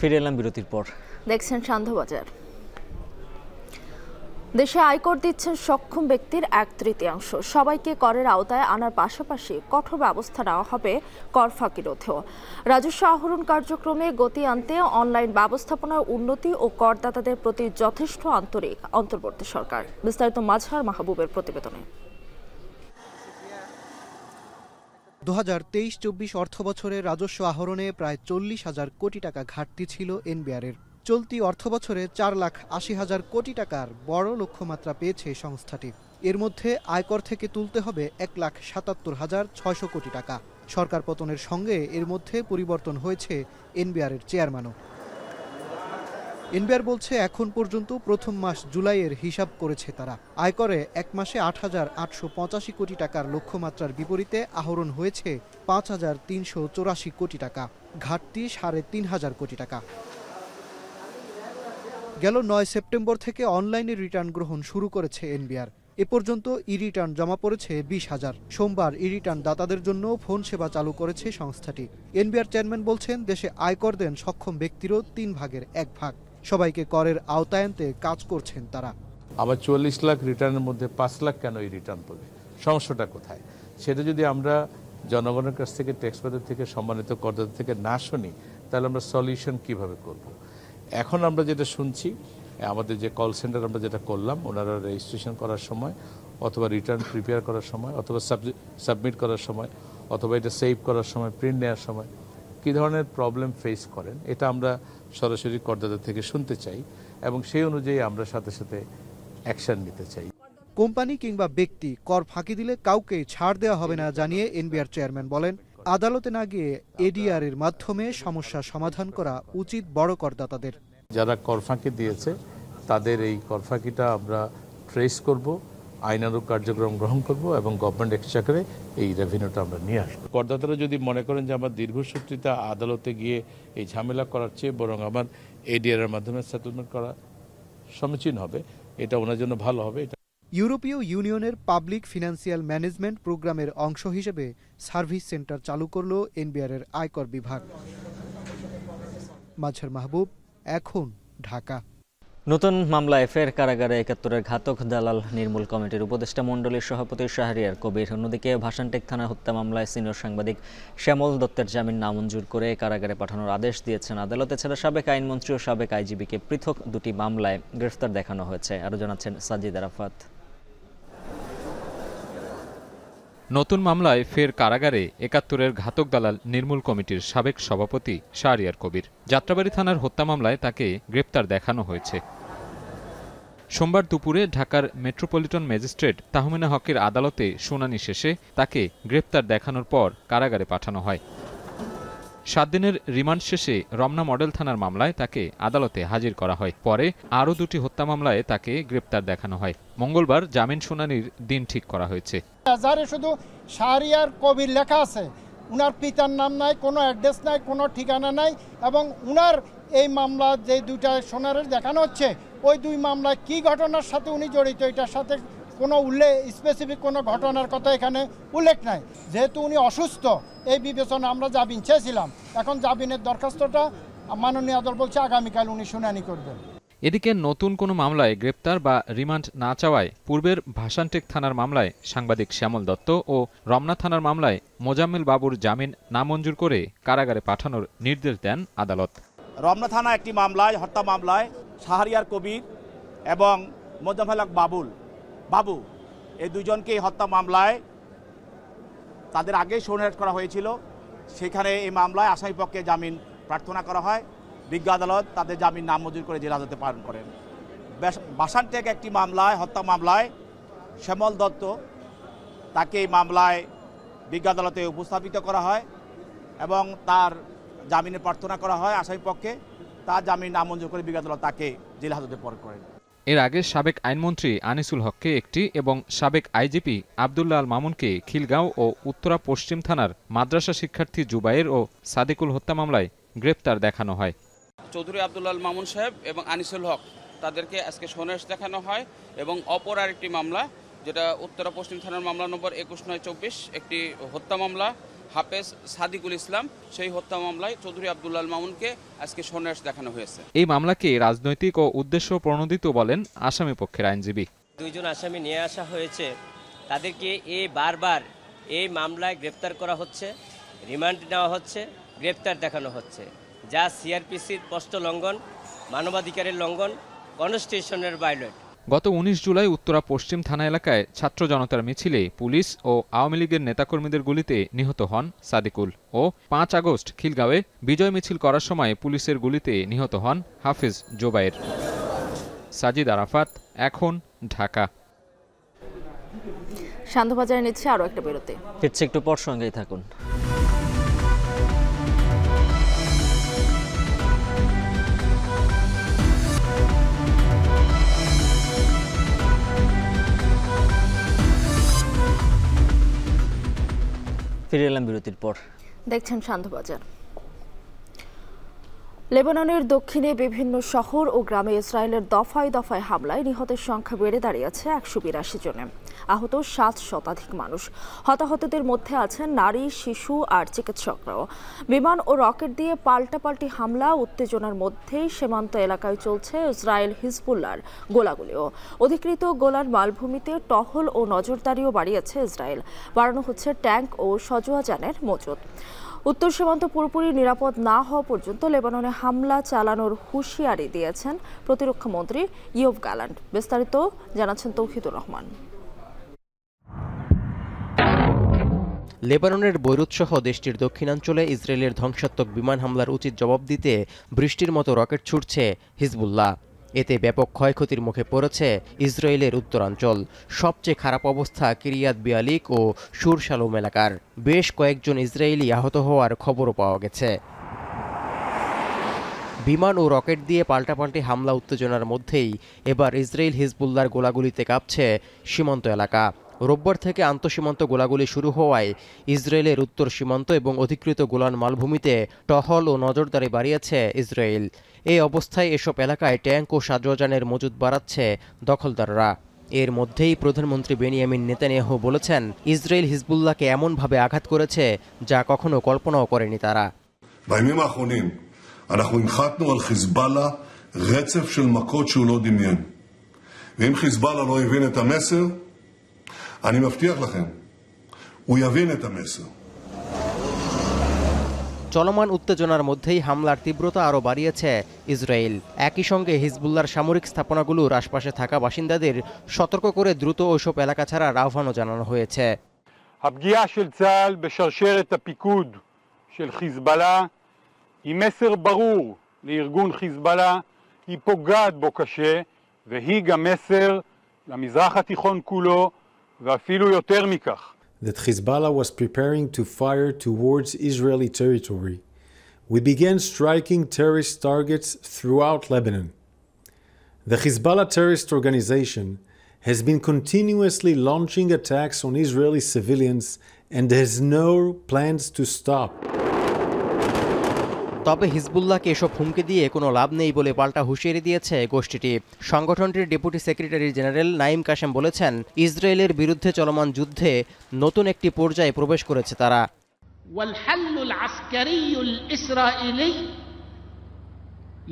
ফিরে এলাম বিরতির পর। দেখছেন সান্ধ্যবাজার। দেশে আয়কর দিচ্ছেন সক্ষম ব্যক্তির 1/3। সবাইকে করের আওতায় আনার পাশাপাশি কঠোর ব্যবস্থা নেওয়া হবে কর ফাঁকি রোধেও। রাজস্ব আহরণ কার্যক্রমে গতি আনতে অনলাইন ব্যবস্থাপনার উন্নতি ও করদাতাদের প্রতি যথেষ্ট আন্তরিক অন্তর্বর্তী সরকার। বিস্তারিত মাজহার মাহবুবের প্রতিবেদনে। 2023-24 অর্থবছরে রাজস্ব আহরণে প্রায় 40,000 কোটি টাকা ঘাটতি ছিল এনবিআরের। চলতি অর্থবছরে 4,80,000 কোটি টাকার বড় লক্ষ্যমাত্রা পেয়েছে সংস্থাটি। এর মধ্যে আয়কর থেকে তুলতে হবে 1,77,600 কোটি টাকা। সরকার পতনের সঙ্গে এর মধ্যে পরিবর্তন হয়েছে এনবিআরের চেয়ারম্যানও। এনবিআর বলছে এখন পর্যন্ত প্রথম মাস জুলাইয়ের হিসাব করেছে তারা। আয়করে এক মাসে 8,885 কোটি টাকার লক্ষ্যমাত্রার বিপরীতে আহরণ হয়েছে 5,384 কোটি টাকা, ঘাটতি 3,500 কোটি টাকা। গেল 9 সেপ্টেম্বর থেকে অনলাইনে রিটার্ন গ্রহণ শুরু করেছে এনবিআর। এ পর্যন্ত ই রিটার্ন জমা পড়েছে 20,000। সোমবার ই রিটার্ন দাতাদের জন্য ফোন সেবা চালু করেছে সংস্থাটি। এনবিআর চেয়ারম্যান বলছেন, দেশে আয়কর দেন সক্ষম ব্যক্তিরও 3 ভাগের 1 ভাগ। সবাইকে করের আওতায় আনতে কাজ করছেন তারা। আবার 40 লাখ রিটার্নের মধ্যে 5 লাখ কেন এই রিটার্ন পড়বে? সমস্যাটা কোথায়? সেটা যদি আমরা জনগণের কাছ থেকে, ট্যাক্সপেয়ার থেকে, সম্মানিত করদাতা থেকে না শুনি, তাহলে আমরা সলিউশন কিভাবে করব? এখন আমরা যেটা শুনছি, আমাদের যে কল সেন্টার আমরা যেটা করলাম, ওনারা রেজিস্ট্রেশন করার সময় অথবা রিটার্ন প্রিপেয়ার করার সময় অথবা সাবমিট করার সময় অথবা এটা সেভ করার সময়, প্রিন্ট নেওয়ার সময় কী ধরনের প্রবলেম ফেস করেন, এটা আমরা সরাসরি করদাতা থেকে শুনতে চাই এবং সেই অনুযায়ী আমরা সাথে সাথে অ্যাকশন নিতে চাই। কোম্পানি কিংবা ব্যক্তি কর ফাঁকি দিলে কাউকে ছাড় দেওয়া হবে না জানিয়ে এনবিআর চেয়ারম্যান বলেন, আদালতে না গিয়ে এডিআর এর মাধ্যমে সমস্যা সমাধান করা উচিত বড় করদাতাদের। যারা কর ফাঁকি দিয়েছে তাদের এই কর ফাঁকিটা আমরা ট্রেস করব, আইনানুগ কার্যক্রম গ্রহণ করব এবং গভর্নমেন্ট এক্সচেকারে এই রেভিনিউটা আমরা নিয়ে আসবো। করদাতারা যদি মনে করেন যে আমার দীর্ঘসূত্রিতা আদালতে গিয়ে এই ঝামেলা করার চেয়ে বরং আমার এডিআর এর মাধ্যমে সেটেলমেন্ট করা সমীচীন হবে, এটা ওনার জন্য ভালো হবে। ইউরোপীয় ইউনিয়নের পাবলিক ফিনান্সিয়াল ম্যানেজমেন্ট প্রোগ্রামের অংশ হিসেবে সার্ভিস সেন্টার চালু করল এনবিআর এর আয়কর বিভাগ। মাজহার মাহবুব, এখন, ঢাকা। নতুন মামলায় ফের কারাগারে 71-এর ঘাতক দালাল নির্মূল কমিটির উপদেষ্টা মণ্ডলীর সভাপতি শাহরিয়ার কবির। অন্যদিকে ভাসানটেক থানা হত্যা মামলায় সিনিয়র সাংবাদিক শ্যামল দত্তের জামিন নামঞ্জুর করে কারাগারে পাঠানোর আদেশ দিয়েছেন আদালত। এছাড়া সাবেক আইনমন্ত্রী ও সাবেক আইজিবিকে পৃথক 2টি মামলায় গ্রেফতার দেখানো হয়েছে। আরও জানাচ্ছেন সাজিদ আরাফাত। নতুন মামলায় ফের কারাগারে 71-এর ঘাতক দালাল নির্মূল কমিটির সাবেক সভাপতি শাহরিয়ার কবির। যাত্রাবাড়ী থানার হত্যা মামলায় তাকে গ্রেপ্তার দেখানো হয়েছে। সোমবার দুপুরে ঢাকার মেট্রোপলিটন ম্যাজিস্ট্রেট তাহমিনা হকের আদালতে শুনানি শেষে তাকে গ্রেপ্তার দেখানোর পর কারাগারে পাঠানো হয়। 7 দিনের রিমান্ড শেষে রমনা মডেল থানার মামলায় তাকে আদালতে হাজির করা হয়। পরে আরও 2টি হত্যা মামলায় তাকে গ্রেপ্তার দেখানো হয়। মঙ্গলবার জামিন শুনানির দিন ঠিক করা হয়েছে। বাজারে শুধু শাহরিয়ার কবির লেখা আছে, উনার পিতার নাম নাই, কোনো অ্যাড্রেস নাই, কোনো ঠিকানা নাই, এবং উনার এই মামলা যে 2টা সোনারের দেখানো হচ্ছে, ওই 2 মামলায় কি ঘটনার সাথে উনি জড়িত, এটার সাথে কোনো স্পেসিফিক কোনো ঘটনার কথা এখানে উল্লেখ নাই। যেহেতু উনি অসুস্থ, এই বিবেচনা আমরা জামিন চেয়েছিলাম। এখন জামিনের দরখাস্তটা মাননীয় আদালত বলছে আগামীকাল উনি শুনানি করবেন। এদিকে নতুন কোনো মামলায় গ্রেপ্তার বা রিমান্ড না চাওয়ায় পূর্বের ভাসানটেক থানার মামলায় সাংবাদিক শ্যামল দত্ত ও রমনা থানার মামলায় মোজাম্মেল বাবুর জামিন নামঞ্জুর করে কারাগারে পাঠানোর নির্দেশ দেন আদালত। রমনা থানা একটি মামলায়, হত্যা মামলায় শাহরিয়ার কবির এবং মোজাম্মেল বাবু এই 2জনকে হত্যা মামলায় তাদের আগে শোনারেট করা হয়েছিল। সেখানে এই মামলায় আসামিপক্ষে জামিন প্রার্থনা করা হয়। বিজ্ঞ আদালত তাদের জামিন নামঞ্জুর করে জেল হাজতে প্রেরণ করেন। বাসানটেক একটি মামলায়, হত্যা মামলায় শ্যামল দত্ত, তাকে এই মামলায় বিজ্ঞ আদালতে উপস্থাপিত করা হয় এবং তার জামিনের প্রার্থনা করা হয় আসামি পক্ষে। তার জামিন নামঞ্জুর করে বিজ্ঞ আদালত তাকে জেল হাজতে প্রেরণ করেন। এর আগে সাবেক আইনমন্ত্রী আনিসুল হককে একটি এবং সাবেক আইজিপি আব্দুল্লাহ আল মামুনকে খিলগাঁও ও উত্তরা পশ্চিম থানার মাদ্রাসা শিক্ষার্থী জুবাইর ও সাদিকুল হত্যা মামলায় গ্রেপ্তার দেখানো হয়। চৌধুরী আব্দুল্লাহ আল মামুন সাহেব এবং আনিসুল হক তাদেরকে আজকে সোনেশ দেখানো হয় এবং অপর আরেকটি মামলা, যেটা উত্তরা পশ্চিম থানার মামলা নম্বর ২১/৯/২৪, একটি হত্যা মামলা হাফেজ সাদিকুল ইসলাম, সেই হত্যা মামলায় চৌধুরী আব্দুল্লাহ আল মামুনকে আজকে সোনেশ দেখানো হয়েছে। এই মামলাকে রাজনৈতিক ও উদ্দেশ্য প্রণোদিত বলেন আসামি পক্ষের আইনজীবী। দুইজন আসামি নিয়ে আসা হয়েছে, তাদেরকে বারবার এই মামলায় গ্রেপ্তার করা হচ্ছে, রিমান্ড নেওয়া হচ্ছে, গ্রেপ্তার দেখানো হচ্ছে, যা সিআরপিসির স্পষ্ট লঙ্ঘন, মানবাধিকারের লঙ্ঘন, কনস্টিটিউশনের ভায়োলেট। গত ১৯ জুলাই উত্তরা পশ্চিম থানা এলাকায় ছাত্র জনতার মিছিলে পুলিশ ও আওয়ামী লীগের নেতাকর্মীদের গুলিতে নিহত হন সাদিকুল ও ৫ আগস্ট খিলগাঁওয়ে বিজয় মিছিল করার সময় পুলিশের গুলিতে নিহত হন হাফেজ জুবাইর। সাজিদ আরাফাত, এখন, ঢাকা। শান্তবাজারে নিচ্ছে আরো একটা বিরতি, ফিরছে একটু পর, সঙ্গেই থাকুন। ফিরে এলাম বিরতির পর। দেখছেন শান্তবাজার। লেবাননের দক্ষিণে বিভিন্ন শহর ও গ্রামে ইসরায়েলের দফায় দফায় হামলায় নিহতের সংখ্যা বেড়ে দাঁড়িয়েছে ১৮২ জনে। আহত ৭ শতাধিক মানুষ। হতাহতদের মধ্যে আছেন নারী, শিশু আর চিকিৎসকরাও। বিমান ও রকেট দিয়ে পাল্টাপাল্টি হামলা, উত্তেজনার মধ্যেই সীমান্ত এলাকায় চলছে ইসরায়েল হিজবুল্লাহর গোলাগুলিও। অধিকৃত গোলান মালভূমিতে টহল ও নজরদারিও বাড়িয়েছে ইসরায়েল। বাড়ানো হচ্ছে ট্যাঙ্ক ও সজোয়া যানের মজুত। উত্তর সীমান্ত পুরোপুরি নিরাপদ না হওয়া পর্যন্ত লেবাননে হামলা চালানোর হুঁশিয়ারি দিয়েছেন প্রতিরক্ষা মন্ত্রী ইয়োভ গ্যালান্ট। বিস্তারিত জানাচ্ছেন তৌহিদুর রহমান। লেবাননের বৈরুত সহ দেশটির দক্ষিণাঞ্চলে ইসরায়েলের ধ্বংসাত্মক বিমান হামলার উচিত জবাব দিতে বৃষ্টির মতো রকেট ছুটছে হিজবুল্লাহ। এতে ব্যাপক ক্ষয়ক্ষতির মুখে পড়েছে ইসরায়েলের উত্তরাঞ্চল। সবচেয়ে খারাপ অবস্থা কিরিয়াত বিয়ালিক ও সুর শালোম এলাকার। বেশ কয়েকজন ইসরায়েলি আহত হওয়ার খবরও পাওয়া গেছে। বিমান ও রকেট দিয়ে পাল্টাপাল্টি হামলা উত্তেজনার মধ্যেই এবার ইসরায়েল হিজবুল্লাহর গোলাগুলিতে কাঁপছে সীমান্ত এলাকা। রোববার থেকে আন্তঃসীমান্ত গোলাগুলি শুরু হওয়ায় ইসরায়েলের উত্তর সীমান্ত এবং অধিকৃত গোলান মালভূমিতে টহল ও নজরদারি বাড়িয়েছে ইসরায়েল। এই অবস্থায় এসব এলাকায় ট্যাঙ্ক ও সাজোয়াজানের মজুত বাড়াচ্ছে দখলদাররা। এর মধ্যেই প্রধানমন্ত্রী বেনিয়ামিন নেতানিয়াহু বলেছেন, ইসরায়েল হিজবুল্লাহকে এমনভাবে আঘাত করেছে যা কখনো কল্পনাও করেনি তারা। בימים האחרונים אנחנו הנחתנו על חיזבאללה רצף של מכות שהוא לא דמיין. ואם חיזבאללה לא הבין את המסר, אני מבטיח לכם, הוא יבין את המסר. চলমান উত্তেজনার মধ্যেই হামলার তীব্রতা আরও বাড়িয়েছে ইসরায়েল। একই সঙ্গে হিজবুল্লাহর সামরিক স্থাপনাগুলোর আশপাশে থাকা বাসিন্দাদের সতর্ক করে দ্রুত ওইসব এলাকা ছাড়ার আহ্বানও জানানো হয়েছে। הפגיעה של צה"ל בשרשרת הפיקוד של חיזבאללה היא מסר ברור לארגון חיזבאללה, היא פוגעת בו קשה, והיא גם מסר למזרח התיכון כולו, ואפילו יותר מכך. That Hezbollah was preparing to fire towards Israeli territory. We began striking terrorist targets throughout Lebanon. The Hezbollah terrorist organization has been continuously launching attacks on Israeli civilians and has no plans to stop. তবে হিজবুল্লাহকে এসব হুমকি দিয়ে কোনো লাভ নেই বলে পাল্টা হুঁশিয়ারি দিয়েছে গোষ্ঠীটি। সংগঠনটির deputy secretary general Naim Kashem বলেছেন, ইসরায়েলের বিরুদ্ধে চলমান যুদ্ধে নতুন একটি পর্যায়ে প্রবেশ করেছে তারা। والحل العسكري الإسرائيلي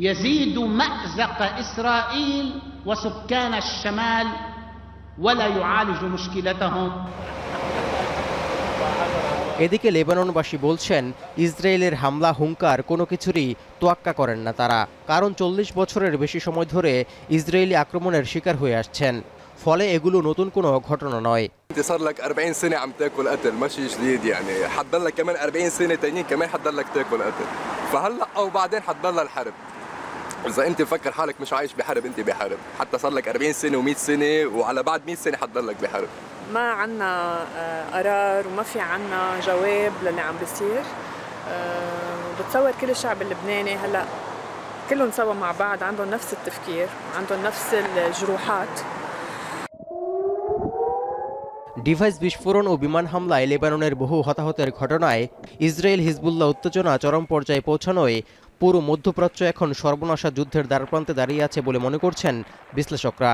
يزيد مأزق إسرائيل وسكان الشمال ولا يعالج مشكلتهم. এদিকে লেবাননবাসী বলছেন, ইসরায়েলের হামলা হুঙ্কার কোনো কিছুরই তোয়াক্কা করেন না তারা, কারণ 40 বছরের বেশি সময় ধরে ইসরায়েলি আক্রমণের শিকার হয়ে আসছেন। ফলে এগুলো নতুন কোনো ঘটনা নয়। صار لك 40 سنة عم تاكل قتل، ماشي جديد يعني، حتضلك كمان 40 سنة تانيين كمان حتضلك تاكل قتل. فهلا او بعدين حتضل الحرب. اذا انت مفكر حالك مش عايش بحرب، انت بحرب، حتى صار لك 40 سنه و100 سنه وعلى بعد 100 سنه حتضلك بحرب. ما عنا قرار وما في عنا جواب للي عم بيصير. بتصور كل الشعب اللبناني هلا كلهم سوا مع بعض عندهم نفس التفكير وعندهم نفس الجروحات. ডিভাইস বিস্ফোরণ ও বিমান হামলায় লেবাননের বহু হতাহতের ঘটনায় ইসরায়েল হিজবুল্লাহ উত্তেজনা চরম পর্যায়ে পৌঁছানোয় পুরো মধ্যপ্রাচ্য এখন সর্বনাশা যুদ্ধের দ্বারপ্রান্তে দাঁড়িয়ে আছে বলে মনে করছেন বিশ্লেষকরা।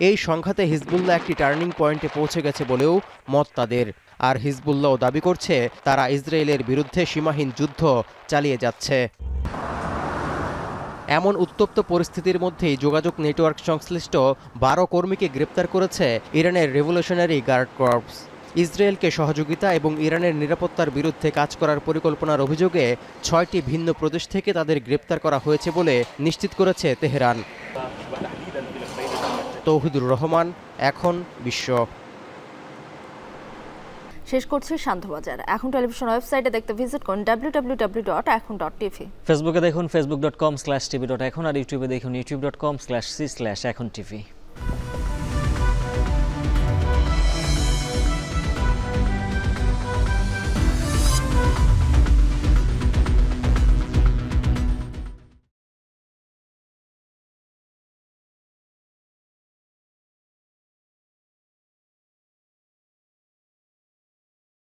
এই সংঘাতে হিজবুল্লাহ একটি টার্নিং পয়েন্টে পৌঁছে গেছে বলেও মত তাদের। আর হিজবুল্লাহ দাবি করছে তারা ইসরায়েলের বিরুদ্ধে সীমাহীন যুদ্ধ চালিয়ে যাচ্ছে। এমন উত্তপ্ত পরিস্থিতির মধ্যেই যোগাযোগ নেটওয়ার্ক সংশ্লিষ্ট 12 কর্মীকে গ্রেপ্তার করেছে ইরানের রেভলিউশনারি গার্ড কর্পস। ইসরায়েলকে সহযোগিতা এবং ইরানের নিরাপত্তার বিরুদ্ধে কাজ করার পরিকল্পনার অভিযোগে 6টি ভিন্ন প্রদেশ থেকে তাদের গ্রেপ্তার করা হয়েছে বলে নিশ্চিত করেছে তেহরান। তৌহিদুর রহমান, এখন বিশ্ব। শেষ করছি শান্তবাজার। এখন টেলিভিশন ওয়েবসাইটে দেখতে ভিজিট করুন www.ekhon.tv। ফেসবুকে দেখুন facebook.com/tv.ekhon আর ইউটিউবে দেখুন youtube.com/c/ekhon tv।